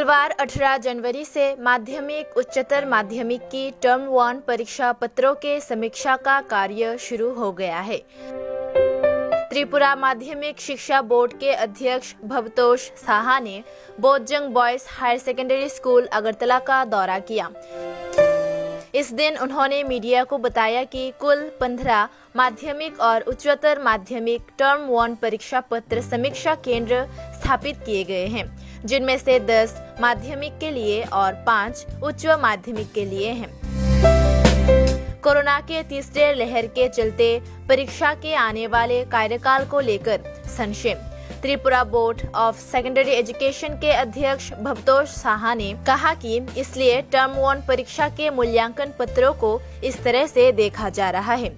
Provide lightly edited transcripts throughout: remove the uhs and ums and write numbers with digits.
शुक्रवार 18 जनवरी से माध्यमिक उच्चतर माध्यमिक की टर्म 1 परीक्षा पत्रों के समीक्षा का कार्य शुरू हो गया है। त्रिपुरा माध्यमिक शिक्षा बोर्ड के अध्यक्ष भवतोष साहा ने Bodhjung boys higher secondary school Agartala का दौरा किया। इस दिन उन्होंने मीडिया को बताया कि कुल 15 माध्यमिक और उच्चतर माध्यमिक टर्म 1 परीक्षा पत्र समीक्षा केंद्र स्थापित किए गए हैं, जिनमें से 10 माध्यमिक के लिए और 5 उच्च माध्यमिक के लिए हैं। कोरोना के तीसरे लहर के चलते परीक्षा के आने वाले कार्यकाल को लेकर संशय। Tripura board of secondary education के अध्यक्ष भवतोष साहा ने कहा कि इसलिए टर्म 1 परीक्षा के मूल्यांकन पत्रों को इस तरह से देखा जा रहा है।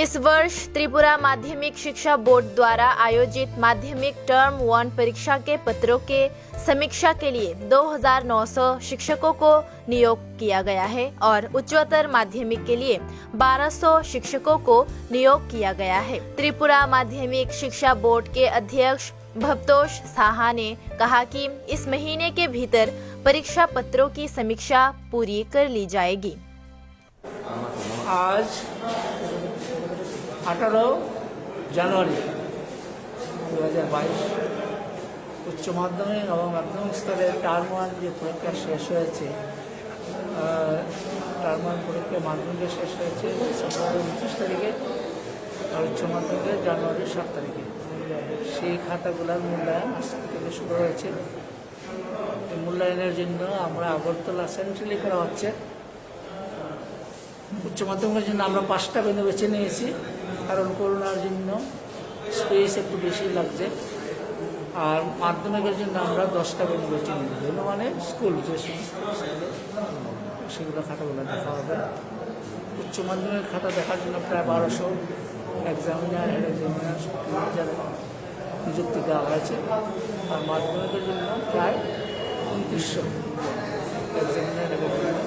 इस वर्ष त्रिपुरा माध्यमिक शिक्षा बोर्ड द्वारा आयोजित माध्यमिक टर्म 1 परीक्षा के पत्रों के समीक्षा के लिए 2900 शिक्षकों को नियोग किया गया है और उच्चतर माध्यमिक के लिए 1200 शिक्षकों को नियोग किया गया है। त्रिपुरा माध्यमिक शिक्षा बोर्ड के अध्यक्ष भवतोष साहा ने कहा कि इस महीने के भीतर परीक्षा पत्रों की समीक्षा पूरी कर ली जाएगी। आज 18 জানুয়ারি 2022 উচ্চ মাধ্যমিক এবং মাধ্যমিক স্তরে টার্ম 1 যে পরীক্ষা শেষ হয়েছে, টার্ম 1 পরীক্ষা মাধ্যমিকে শেষ হয়েছে ফেব্রুয়ারি 29 তারিখে আর উচ্চ মাধ্যমিকে জানুয়ারি 7 তারিখে। সেই খাতাগুলোর মূল্যায়ন আজ থেকে শুরু হয়েছে। এই মূল্যায়নের জন্য আমরা আগরতলা সেন্ট্রালি করা হচ্ছে। উচ্চ মাধ্যমিকের জন্য আমরা 5টা ভেন্যু বেছে নিয়েছি, কারণ করোনার জন্য স্পেস একটু বেশি লাগছে। আর মাধ্যমিকের জন্য আমরা 10টা ভেন্যু বেছে নিয়েছি। ভেন্যু মানে স্কুল, যে সমস্ত স্কুলে সেগুলো খাতাগুলো দেখা হবে। উচ্চ মাধ্যমিক খাতা দেখার জন্য প্রায় 1200 এক্সামিনার, হেড এক্সামিনার যারা নিযুক্তি দেওয়া হয়েছে। আর মাধ্যমিকের জন্য প্রায় 2900 এক্সামিনার, হেড এক্সামিনার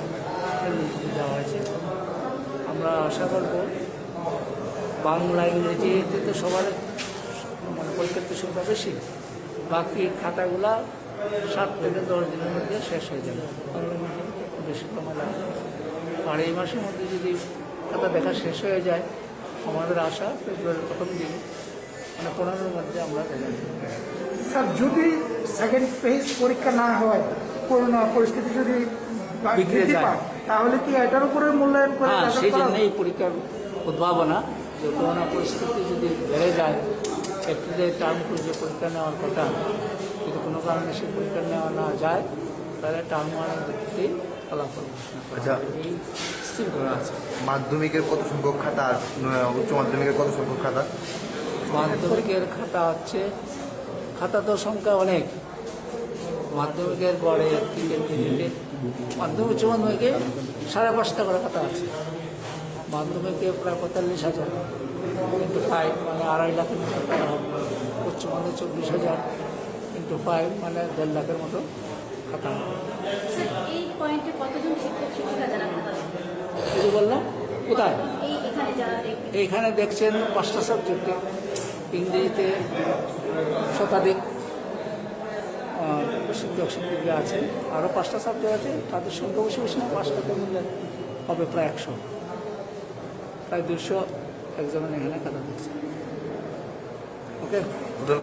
নিযুক্তি দেওয়া হয়েছে। আমরা আশা করব বাংলা ইংরেজিতে তো সবার মানে পরীক্ষার সংখ্যা বেশি, বাকি খাতাগুলা 7 থেকে 10 দিনের মধ্যে শেষ হয়ে যাবে। বেশি সময় লাগবে। আর এই মাসের মধ্যে যদি খাতা দেখা শেষ হয়ে যায়, আমাদের আশা ফেব্রুয়ারির প্রথম দিন মানে 15-এর মধ্যে আমরা রেজাল্ট দেব। স্যার, যদি সেকেন্ড ফেজ পরীক্ষা না হয়, করোনা পরিস্থিতি যদি বৃদ্ধি পায়, তাহলে কি এটার উপরে মূল্যায়ন করে? হ্যাঁ, সেই জন্য এই পরীক্ষার উদ্ভাবনা যে করোনা পরিস্থিতি যদি বেড়ে যায়, এপ্রিলে টার্ম 2 যে পরীক্ষা নেওয়ার কথা, যদি কোনো কারণে সেই পরীক্ষা নেওয়া না যায়, তাহলে টার্ম 1-এর ভিত্তিতেই ফলাফল ঘোষণা করা হবে। এই স্থির করা আছে। মাধ্যমিকের কত সংখ্যক খাতা আর উচ্চ মাধ্যমিকের কত সংখ্যক খাতা? মাধ্যমিকের খাতা হচ্ছে, খাতা তো সংখ্যা অনেক। মাধ্যমিকের গড়ে 3 মাধ্যমিক উচ্চ মাধ্যমিকে 5.5টা করে খাতা আছে। মাধ্যমিকে প্রায় 45,000 ইন্টু 5 মানে 2.5 লাখের মতো টাকা হবে। উচ্চ মাধ্যমিক 24,000 ইন্টু 5 মানে 1.5 লাখের মতো খাতা হবে। কিছু বললাম কোথায়? এইখানে দেখছেন 5টা সাবজেক্টে, ইংরেজিতে শতাধিক শিক্ষক শিক্ষিকা আছে, আরও 5টা সাবজেক্ট আছে, তাদের সংখ্যা বেশি না। 5টাতে মিললে হবে প্রায় 100, প্রায় 200 এক্সামিন এখানে খাতা দিচ্ছে। ওকে।